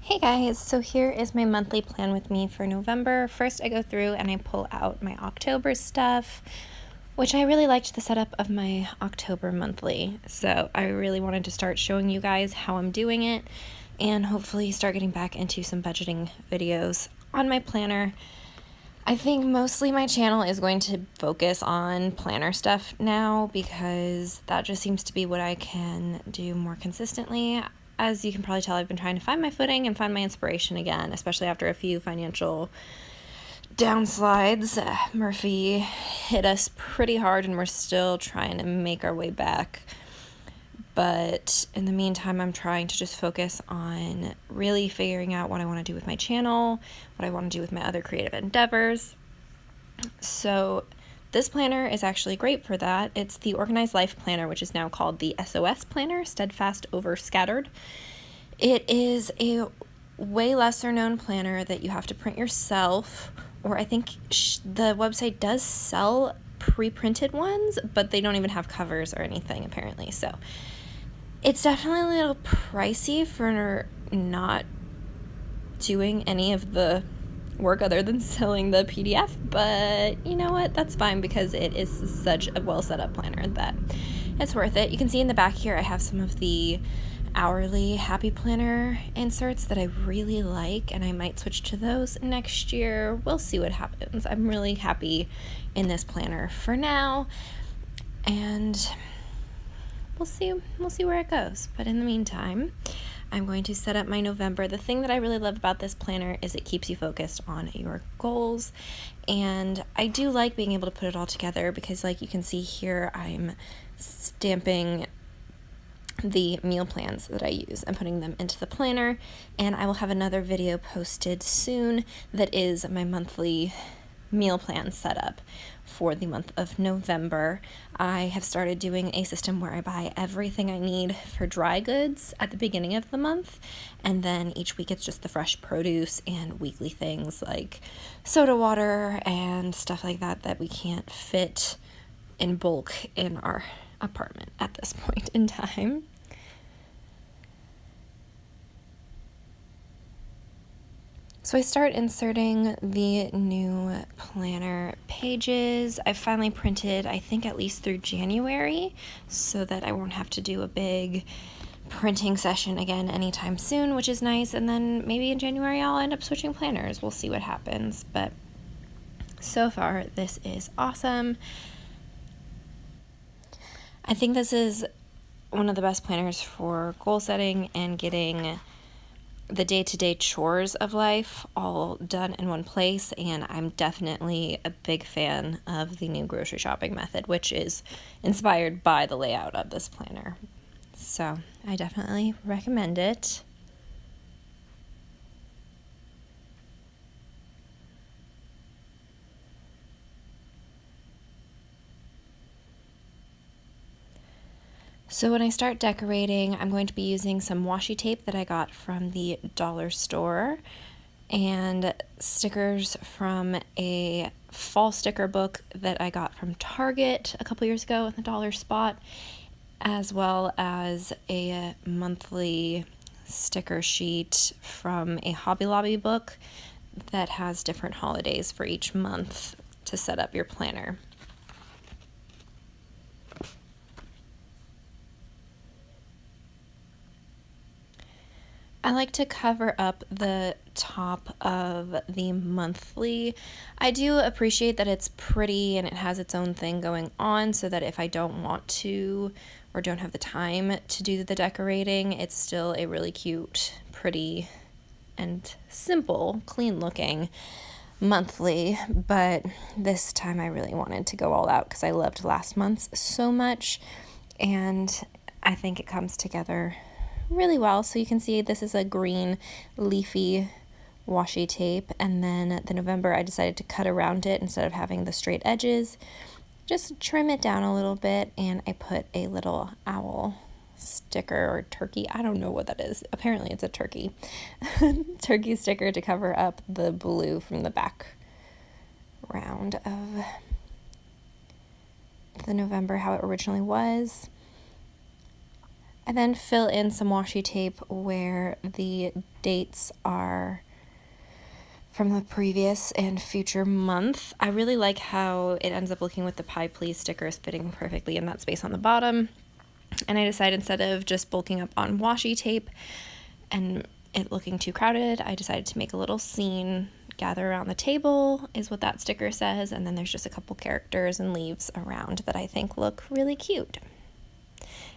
Hey guys, so here is my monthly plan with me for November. First I go through and I pull out my October stuff, which I really liked the setup of my October monthly. So I really wanted to start showing you guys how I'm doing it and hopefully start getting back into some budgeting videos on my planner. I think mostly my channel is going to focus on planner stuff now because that just seems to be what I can do more consistently. As you can probably tell, I've been trying to find my footing and find my inspiration again, especially after a few financial downsides. Murphy hit us pretty hard and we're still trying to make our way back. But in the meantime, I'm trying to just focus on really figuring out what I want to do with my channel, what I want to do with my other creative endeavors. So this planner is actually great for that. It's the Organized Life Planner, which is now called the SOS Planner, Steadfast Over Scattered. It is a way lesser known planner that you have to print yourself, or I think the website does sell pre-printed ones, but they don't even have covers or anything apparently. So it's definitely a little pricey for not doing any of the work other than selling the PDF, but you know what? That's fine because it is such a well set up planner that it's worth it. You can see in the back here I have some of the hourly Happy Planner inserts that I really like, and I might switch to those next year. We'll see what happens. I'm really happy in this planner for now, and we'll see where it goes. But in the meantime, I'm going to set up my November. The thing that I really love about this planner is it keeps you focused on your goals, and I do like being able to put it all together because, like you can see here, I'm stamping the meal plans that I use and putting them into the planner, and I will have another video posted soon that is my monthly meal plan setup for the month of November. I have started doing a system where I buy everything I need for dry goods at the beginning of the month, and then each week it's just the fresh produce and weekly things like soda water and stuff like that that we can't fit in bulk in our apartment at this point in time. So I start inserting the new planner pages. I finally printed, I think, at least through January, so that I won't have to do a big printing session again anytime soon, which is nice. And then maybe in January I'll end up switching planners. We'll see what happens. But so far, this is awesome. I think this is one of the best planners for goal setting and getting the day-to-day chores of life all done in one place, and I'm definitely a big fan of the new grocery shopping method, which is inspired by the layout of this planner. So I definitely recommend it. So when I start decorating, I'm going to be using some washi tape that I got from the dollar store and stickers from a fall sticker book that I got from Target a couple years ago in the dollar spot, as well as a monthly sticker sheet from a Hobby Lobby book that has different holidays for each month to set up your planner. I like to cover up the top of the monthly. I do appreciate that it's pretty and it has its own thing going on, so that if I don't want to or don't have the time to do the decorating, it's still a really cute, pretty, and simple, clean looking monthly. But this time I really wanted to go all out because I loved last month's so much, and I think it comes together really well. So you can see this is a green leafy washi tape, and then the November I decided to cut around it instead of having the straight edges, just trim it down a little bit, and I put a little owl sticker or turkey, I don't know what that is, apparently it's a turkey turkey sticker to cover up the blue from the background of the November how it originally was. and then fill in some washi tape where the dates are from the previous and future month. I really like how it ends up looking with the APYs stickers fitting perfectly in that space on the bottom. And I decided instead of just bulking up on washi tape and it looking too crowded, I decided to make a little scene. Gather around the table is what that sticker says, and then there's just a couple characters and leaves around that I think look really cute.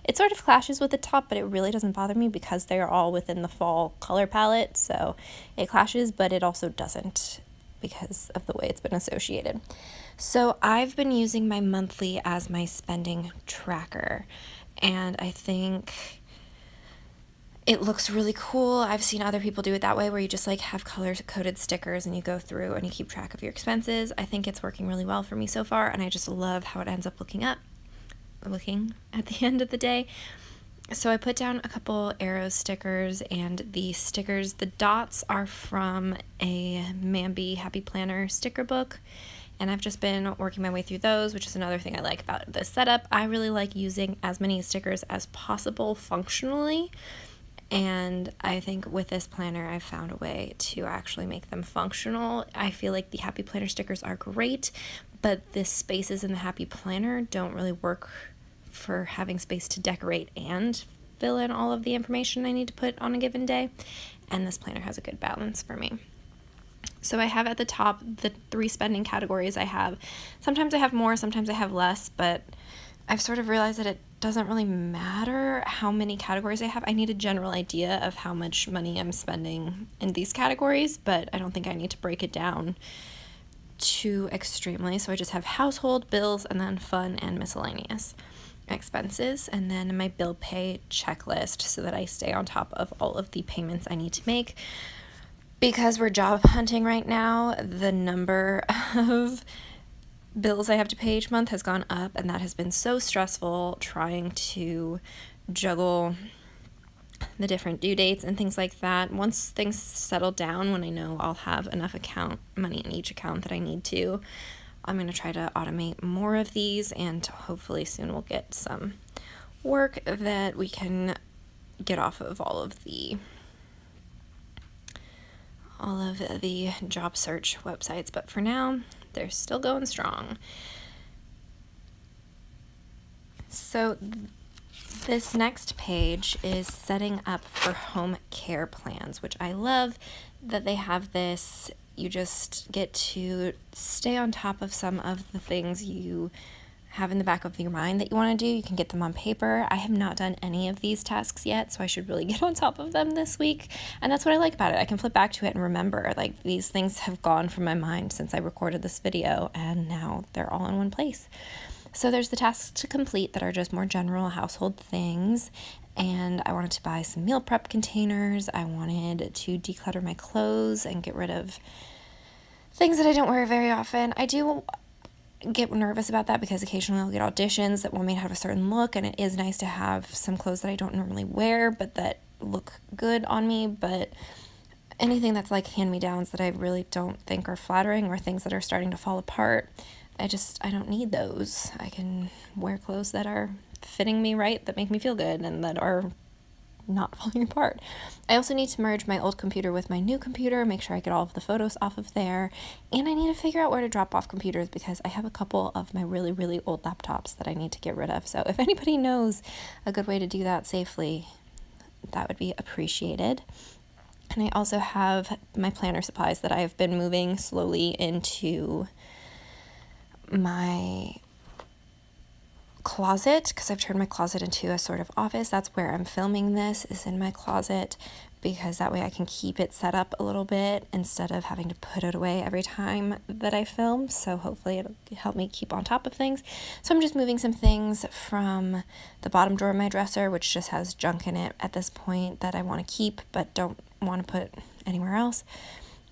It sort of clashes with the top, but it really doesn't bother me because they're all within the fall color palette, so it clashes, but it also doesn't because of the way it's been associated. So I've been using my monthly as my spending tracker, and I think it looks really cool. I've seen other people do it that way where you just like have color-coded stickers and you go through and you keep track of your expenses. I think it's working really well for me so far, and I just love how it ends up looking at the end of the day. So I put down a couple arrow stickers, and the stickers, the dots are from a Mambi Happy Planner sticker book, and I've just been working my way through those, which is another thing I like about this setup. I really like using as many stickers as possible functionally, and I think with this planner I've found a way to actually make them functional. I feel like the Happy Planner stickers are great, but the spaces in the Happy Planner don't really work for having space to decorate and fill in all of the information I need to put on a given day, and this planner has a good balance for me. So I have at the top the 3 spending categories I have. Sometimes I have more, sometimes I have less, but I've sort of realized that it doesn't really matter how many categories I have. I need a general idea of how much money I'm spending in these categories, but I don't think I need to break it down too extremely. So I just have household, bills, and then fun and miscellaneous expenses, and then my bill pay checklist so that I stay on top of all of the payments I need to make. Because we're job hunting right now, the number of bills I have to pay each month has gone up, and that has been so stressful trying to juggle the different due dates and things like that. Once things settle down, when I know I'll have enough money in each account that I need to, I'm going to try to automate more of these, and hopefully soon we'll get some work that we can get off of all of the job search websites. But for now, they're still going strong. So this next page is setting up for home care plans, which I love that they have this. You just get to stay on top of some of the things you have in the back of your mind that you want to do. You can get them on paper. I have not done any of these tasks yet, so I should really get on top of them this week. And that's what I like about it. I can flip back to it and remember, like, these things have gone from my mind since I recorded this video, and now they're all in one place. So there's the tasks to complete that are just more general household things. And I wanted to buy some meal prep containers. I wanted to declutter my clothes and get rid of things that I don't wear very often. I do get nervous about that because occasionally I'll get auditions that want me to have a certain look, and it is nice to have some clothes that I don't normally wear but that look good on me. But anything that's like hand-me-downs that I really don't think are flattering, or things that are starting to fall apart, I don't need those. I can wear clothes that are fitting me right, that make me feel good, and that are not falling apart. I also need to merge my old computer with my new computer, make sure I get all of the photos off of there, and I need to figure out where to drop off computers because I have a couple of my really, really old laptops that I need to get rid of. So if anybody knows a good way to do that safely, that would be appreciated. And I also have my planner supplies that I have been moving slowly into my closet, because I've turned my closet into a sort of office. That's where I'm filming this, is in my closet, because that way I can keep it set up a little bit instead of having to put it away every time that I film. So hopefully it'll help me keep on top of things. So I'm just moving some things from the bottom drawer of my dresser, which just has junk in it at this point that I want to keep but don't want to put anywhere else.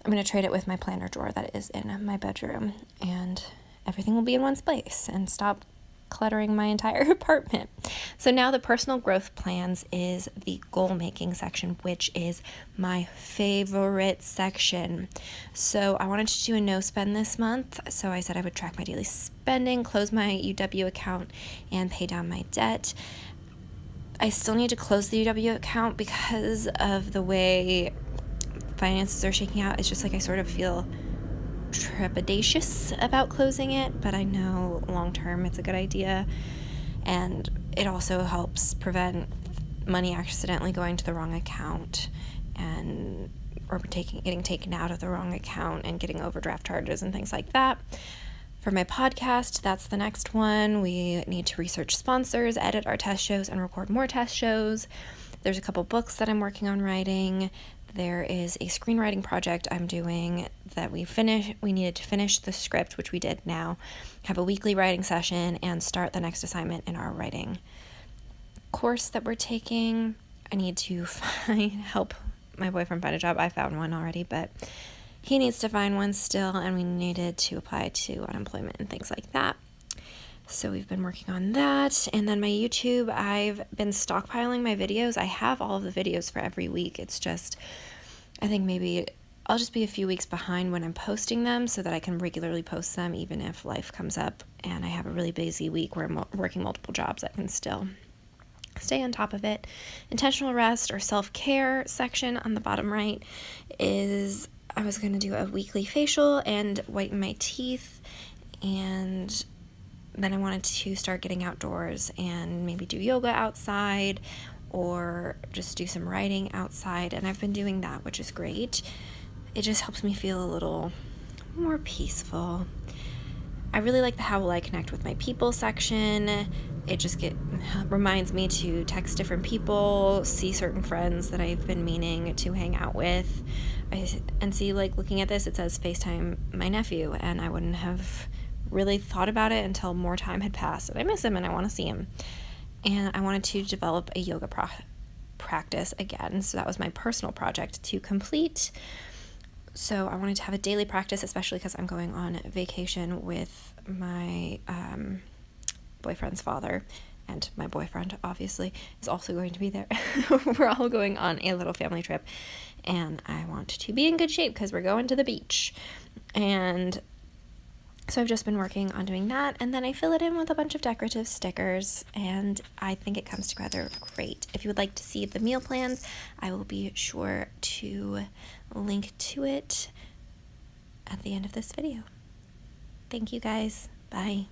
I'm going to trade it with my planner drawer that is in my bedroom, and everything will be in one place and stop cluttering my entire apartment. So now the personal growth plans is the goal making section, which is my favorite section. So I wanted to do a no spend this month. So I said I would track my daily spending, close my UW account, and pay down my debt. I still need to close the UW account because of the way finances are shaking out. It's just like I sort of feel trepidatious about closing it, but I know long term it's a good idea, and it also helps prevent money accidentally going to the wrong account and or getting taken out of the wrong account and getting overdraft charges and things like that. For my podcast, that's the next one. We need to research sponsors, edit our test shows, and record more test shows. There's a couple books that I'm working on writing. There is a screenwriting project I'm doing that we needed to finish the script, which we did now, have a weekly writing session, and start the next assignment in our writing course that we're taking. I need to help my boyfriend find a job. I found one already, but he needs to find one still, and we needed to apply to unemployment and things like that. So we've been working on that. And then my YouTube, I've been stockpiling my videos. I have all of the videos for every week. It's just, I think maybe I'll just be a few weeks behind when I'm posting them so that I can regularly post them even if life comes up and I have a really busy week where I'm working multiple jobs. I can still stay on top of it. Intentional rest or self-care section on the bottom right is I was going to do a weekly facial and whiten my teeth, and then I wanted to start getting outdoors and maybe do yoga outside or just do some writing outside, and I've been doing that, which is great. It just helps me feel a little more peaceful. I really like the How Will I Connect with My People section. It just reminds me to text different people, see certain friends that I've been meaning to hang out with. And see, like, looking at this, it says FaceTime my nephew, and I wouldn't have really thought about it until more time had passed. And I miss him and I want to see him. And I wanted to develop a yoga practice again. So that was my personal project to complete. So I wanted to have a daily practice, especially because I'm going on vacation with my boyfriend's father, and my boyfriend obviously is also going to be there. We're all going on a little family trip, and I want to be in good shape because we're going to the beach. And so I've just been working on doing that, and then I fill it in with a bunch of decorative stickers, and I think it comes together great. If you would like to see the meal plans, I will be sure to link to it at the end of this video. Thank you guys. Bye.